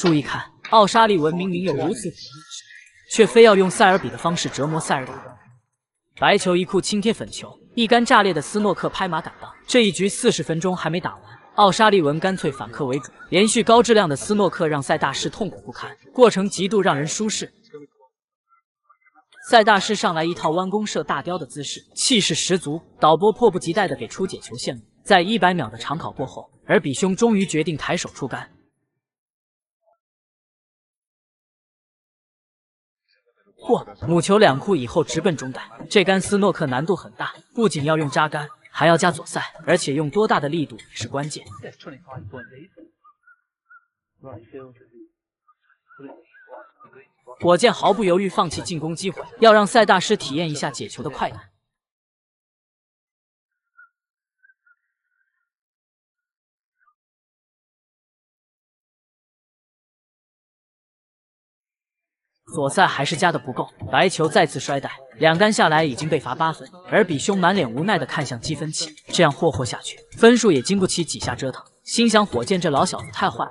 注意看，奥沙利文明明有如此却非要用塞尔比的方式折磨塞尔比。白球一库轻贴粉球，一杆炸裂的斯诺克拍马赶到。这一局40分钟还没打完，奥沙利文干脆反客为主，连续高质量的斯诺克让塞大师痛苦不堪，过程极度让人舒适。塞大师上来一套弯弓射大雕的姿势，气势十足。导播迫不及待地给出解球线路，在100秒的长考过后，而比兄终于决定抬手出杆。嚯！母球2库以后直奔中袋，这杆斯诺克难度很大，不仅要用扎杆，还要加左塞，而且用多大的力度也是关键。火箭毫不犹豫放弃进攻机会，要让塞大师体验一下解球的快感。左塞还是加的不够，白球再次摔袋，2杆下来已经被罚8分，而比兄满脸无奈的看向积分器，这样霍霍下去，分数也经不起几下折腾，心想火箭这老小子太坏了。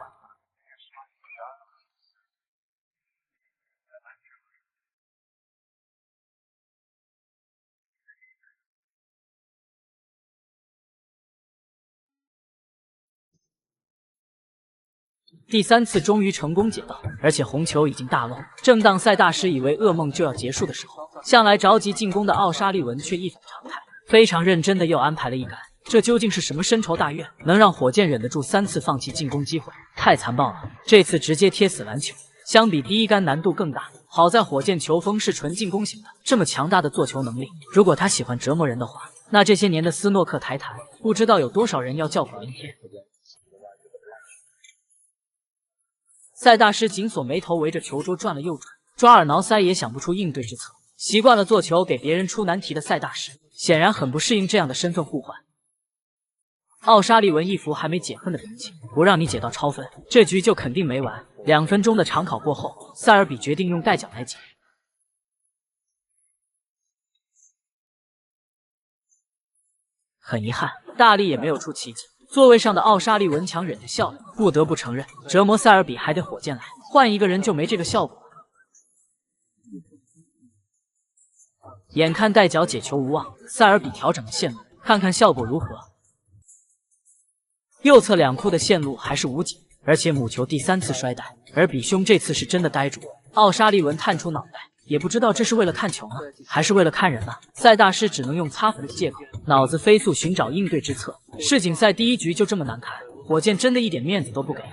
第3次终于成功解到，而且红球已经大漏。正当塞大师以为噩梦就要结束的时候，向来着急进攻的奥沙利文却一反常态，非常认真的又安排了一杆。这究竟是什么深仇大怨，能让火箭忍得住3次放弃进攻机会？太残暴了！这次直接贴死篮球，相比第1杆难度更大。好在火箭球风是纯进攻型的，这么强大的做球能力，如果他喜欢折磨人的话，那这些年的斯诺克台坛，不知道有多少人要叫苦连天。塞大师紧锁眉头，围着球桌转了又转，抓耳挠腮也想不出应对之策。习惯了做球给别人出难题的塞大师，显然很不适应这样的身份互换。奥沙利文一副还没解恨的表情，不让你解到超分，这局就肯定没完。2分钟的长考过后，塞尔比决定用带脚来解。很遗憾，大力也没有出奇迹。座位上的奥沙利文强忍着笑了，不得不承认，折磨塞尔比还得火箭来，换一个人就没这个效果。眼看带脚解球无望，塞尔比调整了线路，看看效果如何。右侧2库的线路还是无解，而且母球第3次摔袋，而比兄这次是真的呆住了。奥沙利文探出脑袋，也不知道这是为了看球呢，还是为了看人呢？塞大师只能用擦粉的借口，脑子飞速寻找应对之策。世锦赛第1局就这么难看，火箭真的一点面子都不给啊！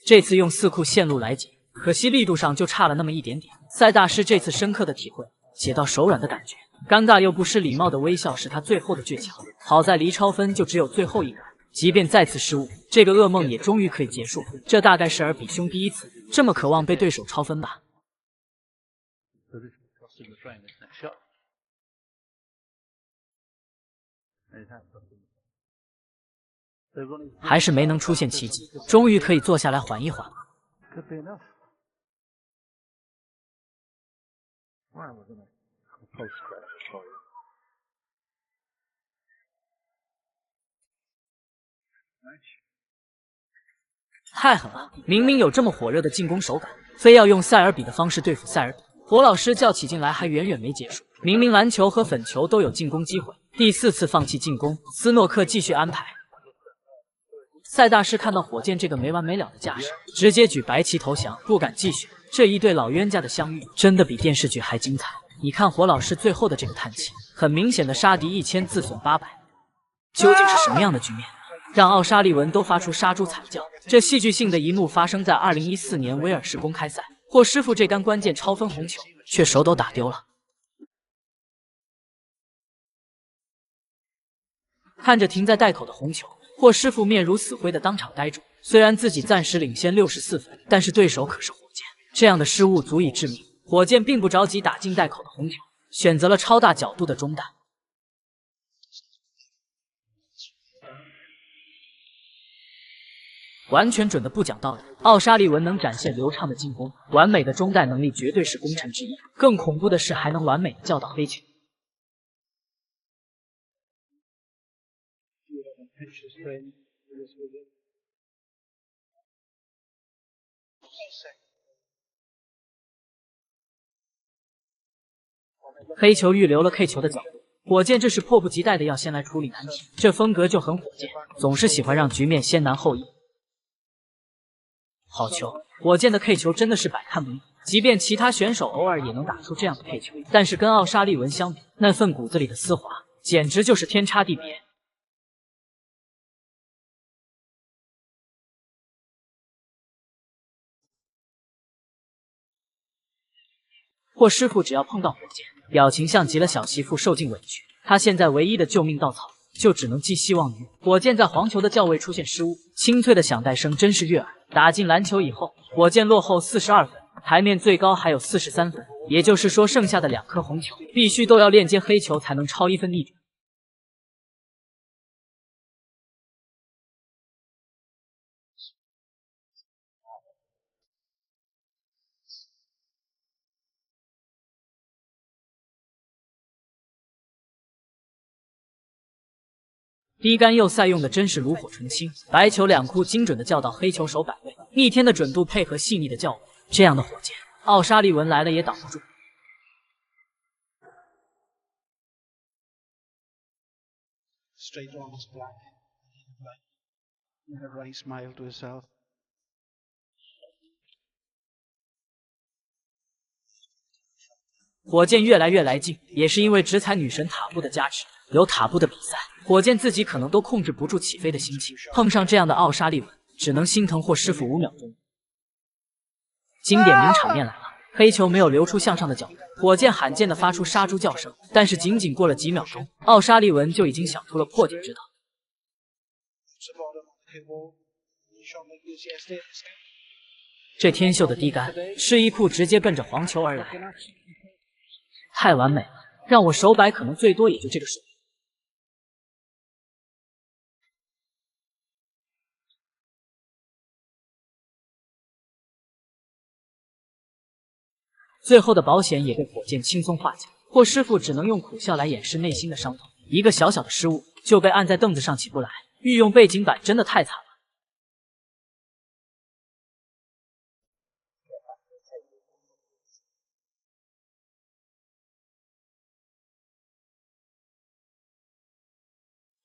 这次用4库线路来解，可惜力度上就差了那么一点点。塞大师这次深刻的体会解到手软的感觉，尴尬又不失礼貌的微笑是他最后的倔强。好在离超分就只有最后1杆，即便再次失误，这个噩梦也终于可以结束。这大概是尔比兄第1次这么渴望被对手超分吧。还是没能出现奇迹，终于可以坐下来缓一缓了。太狠了！明明有这么火热的进攻手感，非要用塞尔比的方式对付塞尔比。火老师叫起劲来还远远没结束，明明篮球和粉球都有进攻机会，第4次放弃进攻，斯诺克继续安排。塞大师看到火箭这个没完没了的架势，直接举白旗投降，不敢继续。这一对老冤家的相遇，真的比电视剧还精彩。你看火老师最后的这个叹气，很明显的杀敌1000自损800，究竟是什么样的局面，让奥沙利文都发出杀猪惨叫？这戏剧性的一幕发生在2014年威尔士公开赛，霍师傅这杆关键超分红球，却手抖打丢了。看着停在袋口的红球，霍师傅面如死灰的当场呆住。虽然自己暂时领先64分，但是对手可是火箭，这样的失误足以致命。火箭并不着急打进袋口的红球，选择了超大角度的中袋。完全准的不讲道理，奥沙利文能展现流畅的进攻，完美的中袋能力绝对是功臣之一。更恐怖的是，还能完美的教导飞球。黑球预留了 K 球的角度，火箭这是迫不及待的要先来处理难题，这风格就很火箭，总是喜欢让局面先难后易。好球！火箭的 K 球真的是百看不腻，即便其他选手偶尔也能打出这样的 K 球，但是跟奥沙利文相比，那份骨子里的丝滑简直就是天差地别。霍师傅只要碰到火箭，表情像极了小媳妇受尽委屈。他现在唯一的救命稻草，就只能寄希望于火箭在黄球的校位出现失误。清脆的响带声真是悦耳。打进篮球以后，火箭落后42分，台面最高还有43分，也就是说剩下的2颗红球必须都要链接黑球才能超1分逆转。低杆右塞用的真是炉火纯青，白球2库精准的叫到黑球手摆位，逆天的准度配合细腻的校位，这样的火箭，奥沙利文来了也挡不住。火箭越来越来劲，也是因为直踩女神塔布的加持。有塔布的比赛，火箭自己可能都控制不住起飞的心情，碰上这样的奥沙利文，只能心疼霍师傅5秒钟。经典名场面来了，黑球没有留出向上的角度，火箭罕见的发出杀猪叫声，但是仅仅过了几秒钟，奥沙利文就已经想出了破解之道。这天秀的低杆，示意库直接奔着黄球而来，太完美了，让我手摆可能最多也就这个水平。最后的保险也被火箭轻松化解，霍师傅只能用苦笑来掩饰内心的伤痛。一个小小的失误就被按在凳子上起不来，御用背景板真的太惨了。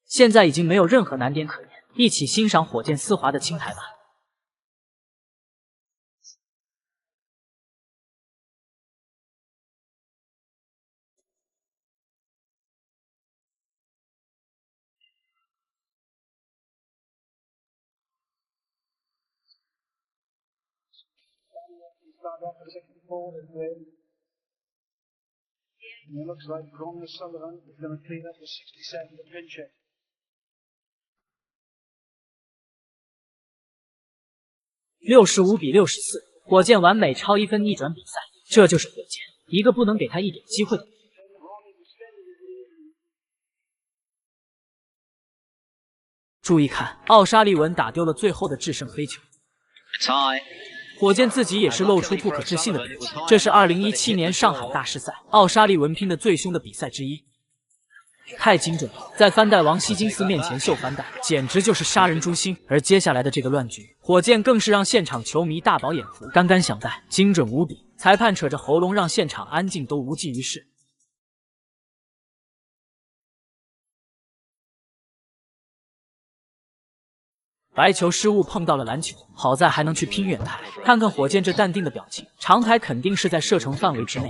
现在已经没有任何难点可言，一起欣赏火箭丝滑的青台吧。65比64，火箭完美超1分逆转比赛，这就是火箭，一个不能给他一点机会的。注意看，奥沙利文打丢了最后的制胜黑球。火箭自己也是露出不可置信的表情，这是2017年上海大师赛奥沙利文拼的最凶的比赛之一。太精准了，在翻带王希金斯面前秀翻带，简直就是杀人诛心。而接下来的这个乱局，火箭更是让现场球迷大饱眼福。杆杆响带，精准无比，裁判扯着喉咙让现场安静都无济于事。白球失误碰到了篮球，好在还能去拼远台。看看火箭这淡定的表情，长台肯定是在射程范围之内。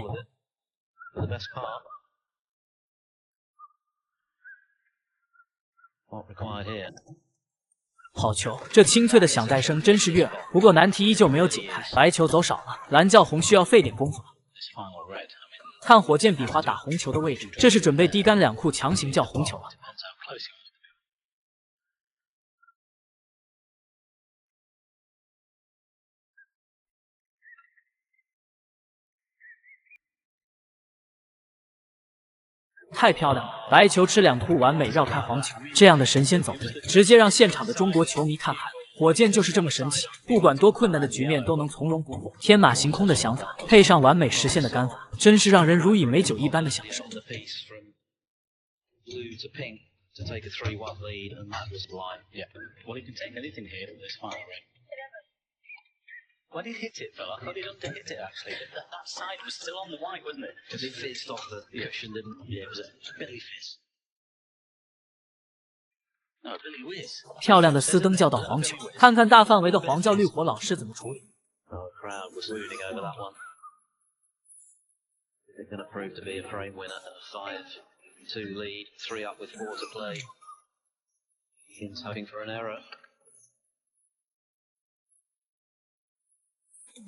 好球！这清脆的响带声真是悦耳。不过难题依旧没有解开，白球走少了，蓝教红需要费点功夫了。看火箭比划打红球的位置，这是准备低杆2库强行叫红球了。太漂亮了！白球吃2库完美绕开黄球，这样的神仙走位，直接让现场的中国球迷看寒了。火箭就是这么神奇，不管多困难的局面都能从容不迫，天马行空的想法配上完美实现的杆法，真是让人如饮美酒一般的享受。to take a 3-1 lead, and that was blind. Yeah. Well, he can take anything here for this final ring. When he hit it, Phil, I thought he'd under-hit it, actually. That side was still on the white, wasn't it? Because it fizzed off the cushion, didn't it? Yeah, it was a Billy fizz. No, Billy whiz. 漂亮的私灯叫到黄球，看看大范围的黄教绿火老师怎么处理。Oh, the crowd was mooning over that one. It's going to prove to be a frame winner. 5-2 lead, 3 up with 4 to play. Higgins hoping for an error.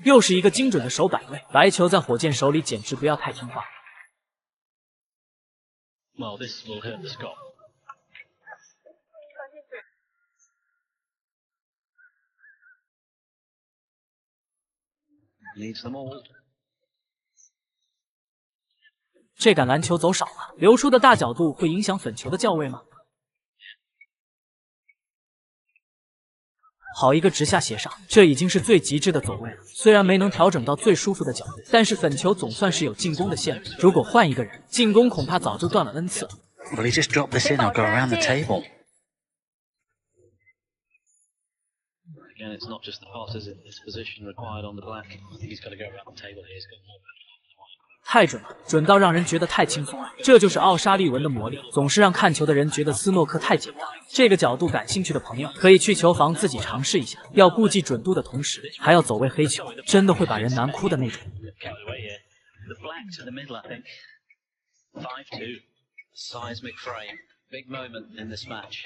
又是一个精准的手摆位，白球在火箭手里简直不要太听话。Well, this will hurt the Scot. Needs them all. 这杆篮球走少了，流出的大角度会影响粉球的校位吗？好一个直下斜上，这已经是最极致的走位了。虽然没能调整到最舒服的角度，但是粉球总算是有进攻的线路。如果换一个人，进攻恐怕早就断了 N 次了。Well, he just dropped this in. I'll go around the table. Again, it's not just the passes; it's position required on the black. I think he's got to go around the table here. He's got more. 太准了，准到让人觉得太轻松了。这就是奥沙利文的魔力，总是让看球的人觉得斯诺克太简单。这个角度感兴趣的朋友可以去球房自己尝试一下，要顾及准度的同时，还要走位黑球，真的会把人难哭的那种。5-2, seismic frame, big moment in this match.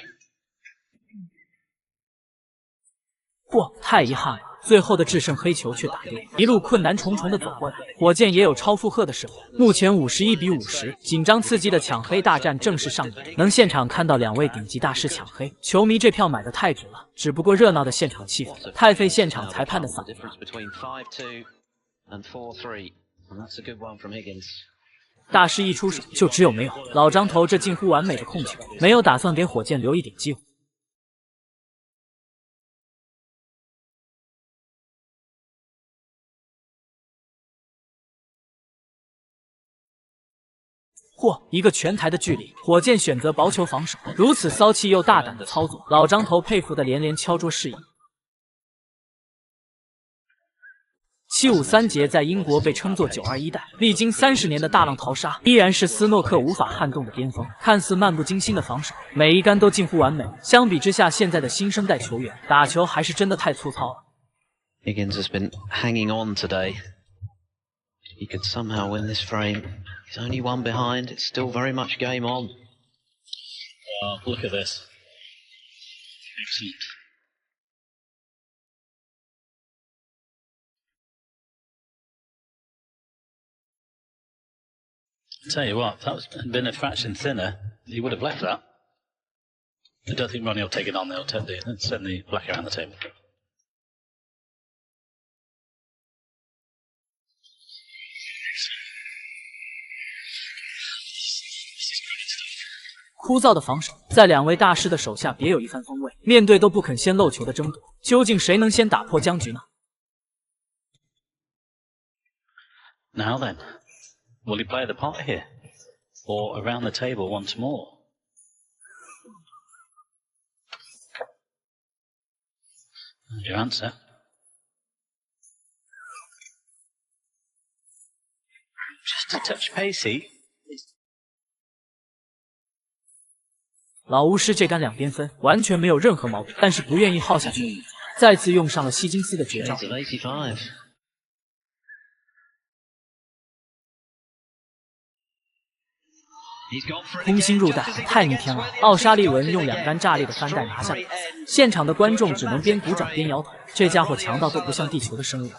嚯，太遗憾了，最后的制胜黑球却打丢，一路困难重重的走过来。火箭也有超负荷的时候，目前51-50，紧张刺激的抢黑大战正式上演。能现场看到两位顶级大师抢黑，球迷这票买的太值了。只不过热闹的现场气氛太费现场裁判的嗓子。大师一出手就只有没有，老张头这近乎完美的控球，没有打算给火箭留一点机会。嚯，一个全台的距离，火箭选择薄球防守，如此骚气又大胆的操作，老张头佩服的连连敲桌示意。753节在英国被称作921代，历经30年的大浪淘沙，依然是斯诺克无法撼动的巅峰。看似漫不经心的防守，每一杆都近乎完美。相比之下，现在的新生代球员打球还是真的太粗糙了。Higgins has been hanging on today. He could somehow win this frame. He's only one behind. It's still very much game on. Look at this. Excellent. I tell you what, if that had been a fraction thinner, he would have left that. I don't think Ronnie will take it on. They'll send the black around the table. 枯燥的防守，在两位大师的手下别有一番风味。面对都不肯先漏球的争夺，究竟谁能先打破僵局呢 ？Now then, will he play the pot here, or around the table once more? There's your answer. Just a touch pacey. 老巫师这杆两边分，完全没有任何毛病，但是不愿意耗下去，再次用上了希金斯的绝招。空心入袋，太逆天了！奥沙利文用两杆炸裂的翻袋拿下比赛，现场的观众只能边鼓掌边摇头，这家伙强到都不像地球的生物。